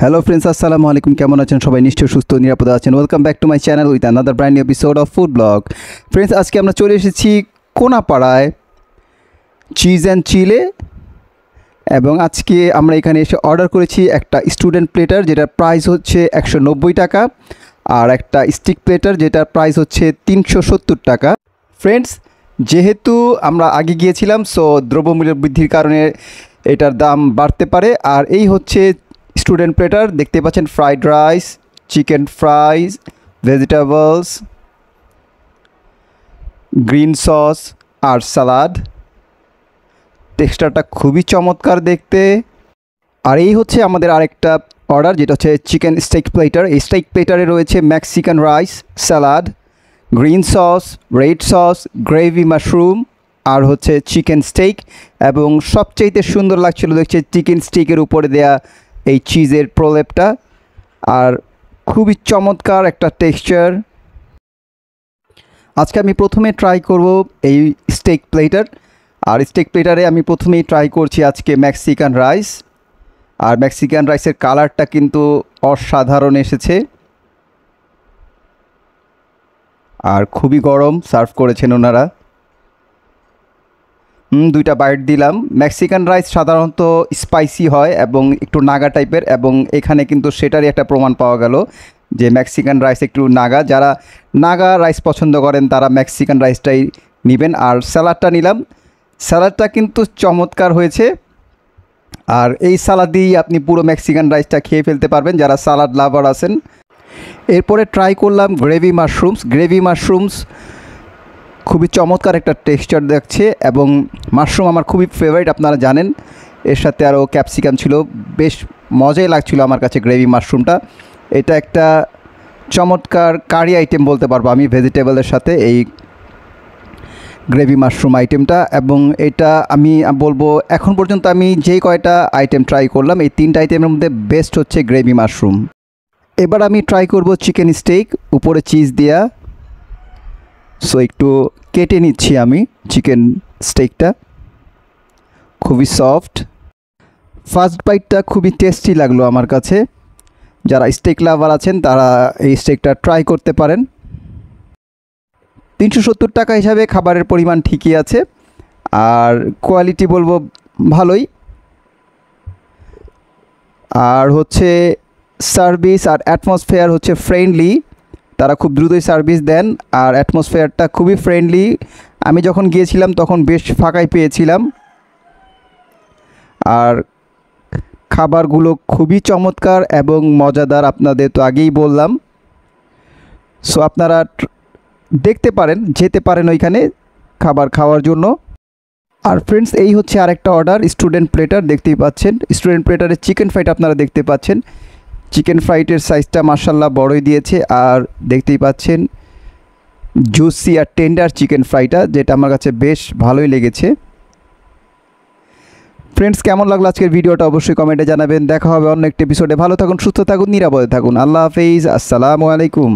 Hello friends, আসসালামু আলাইকুম। কেমন আছেন সবাই? নিশ্চয়ই সুস্থ নিরাপদে আছেন। Welcome back to my channel with another brand new episode of food blog. Friends, আজকে আমরা চলে এসেছি কোনাপাড়ায় চিজ অ্যান্ড চিলে, এবং আজকে আমরা এখানে এসে অর্ডার করেছি একটা স্টুডেন্ট প্লেটার যেটার প্রাইস হচ্ছে 190 টাকা, আর একটা স্টিক প্লেটার যেটার প্রাইস হচ্ছে 370 টাকা। ফ্রেন্ডস, যেহেতু আমরা আগে গিয়েছিলাম, সো দ্রব্যমূল্য বৃদ্ধির কারণে এটার দাম বাড়তে পারে। আর এই হচ্ছে স্টুডেন্ট প্লেটার, দেখতে পাচ্ছেন fried rice, chicken fries, vegetables, green sauce আর সালাদ। টেক্সচারটা খুবই চমৎকার দেখতে। আর এই হচ্ছে আমাদের আরেকটা অর্ডার, যেটা হচ্ছে চিকেন স্টেক প্লেটার। এই স্টেক প্লেটারে রয়েছে Mexican rice, salad, green sauce, red sauce, gravy mushroom আর হচ্ছে চিকেন স্টেক। এবং সবচাইতে সুন্দর লাগছিল দেখছে চিকেন স্টেকের উপরে দেয়া এই চিজের প্রলেপটা, আর খুবই চমৎকার একটা টেক্সচার। আজকে আমি প্রথমে ট্রাই করব এই স্টেক প্লেটার। আর স্টেক প্লেটারে আমি প্রথমেই ট্রাই করছি আজকে মেক্সিকান রাইস। আর মেক্সিকান রাইসের কালারটা কিন্তু অসাধারণ এসেছে, আর খুবই গরম সার্ভ করেছেন ওনারা। দুইটা বাইট দিলাম। মেক্সিকান রাইস সাধারণত স্পাইসি হয় এবং একটু নাগা টাইপের, এবং এখানে কিন্তু সেটারই একটা প্রমাণ পাওয়া গেল যে মেক্সিকান রাইস একটু নাগা। যারা নাগা রাইস পছন্দ করেন তারা মেক্সিকান রাইসটাই নেবেন। আর স্যালাডটা নিলাম, স্যালাডটা কিন্তু চমৎকার হয়েছে। আর এই সালাদ দিয়েই আপনি পুরো মেক্সিকান রাইসটা খেয়ে ফেলতে পারবেন যারা সালাদ লাভার আছেন। এরপরে ট্রাই করলাম গ্রেভি মাশরুমস। গ্রেভি মাশরুমস খুবই চমৎকার একটা টেক্সচার দেখছে, এবং মাশরুম আমার খুবই ফেভারিট, আপনারা জানেন। এর সাথে আরও ক্যাপসিকাম ছিল, বেশ মজাই লাগছিল আমার কাছে গ্রেভি মাশরুমটা। এটা একটা চমৎকার কারি আইটেম বলতে পারবো আমি ভেজিটেবলের সাথে, এই গ্রেভি মাশরুম আইটেমটা। এবং এটা আমি বলবো এখন পর্যন্ত আমি যেই কয়টা আইটেম ট্রাই করলাম, এই তিনটা আইটেমের মধ্যে বেস্ট হচ্ছে গ্রেভি মাশরুম। এবার আমি ট্রাই করব চিকেন স্টেক, উপরে চিজ দেয়া। সো একটু কেটে নিচ্ছি আমি চিকেন স্টেকটা, খুবই সফট। ফার্স্ট বাইটটা খুবই টেস্টি লাগলো আমার কাছে। যারা স্টেক লাভার আছেন তারা এই স্টেকটা ট্রাই করতে পারেন। 370 টাকা হিসাবে খাবারের পরিমাণ ঠিকই আছে, আর কোয়ালিটি বলবো ভালোই। আর হচ্ছে সার্ভিস আর অ্যাটমসফেয়ার হচ্ছে ফ্রেন্ডলি, তারা খুব দ্রুতই সার্ভিস দেন, আর অ্যাটমসফেয়ারটা খুবই ফ্রেন্ডলি। আমি যখন গিয়েছিলাম তখন বেশ ফাঁকাই পেয়েছিলাম। আর খাবারগুলো খুবই চমৎকার এবং মজাদার, আপনাদের তো আগেই বললাম। সো আপনারা দেখতে পারেন, যেতে পারেন ওইখানে খাবার খাওয়ার জন্য। আর ফ্রেন্ডস, এই হচ্ছে আরেকটা অর্ডার, স্টুডেন্ট প্লেটার। দেখতেই পাচ্ছেন স্টুডেন্ট প্লেটারের চিকেন ফ্রাইট আপনারা দেখতে পাচ্ছেন। চিকেন ফ্রাইটের সাইজটা মাশাআল্লাহ বড়ই দিয়েছে, আর দেখতেই পাচ্ছেন জুসি আর টেন্ডার চিকেন ফ্রাইটা, যেটা আমার কাছে বেশ ভালোই লেগেছে। ফ্রেন্ডস, কেমন লাগলো আজকের ভিডিওটা অবশ্যই কমেন্টে জানাবেন। দেখা হবে অন্য একটি এপিসোডে। ভালো থাকুন, সুস্থ থাকুন, নিরাপদে থাকুন। আল্লাহ হাফেজ, আসসালামু আলাইকুম।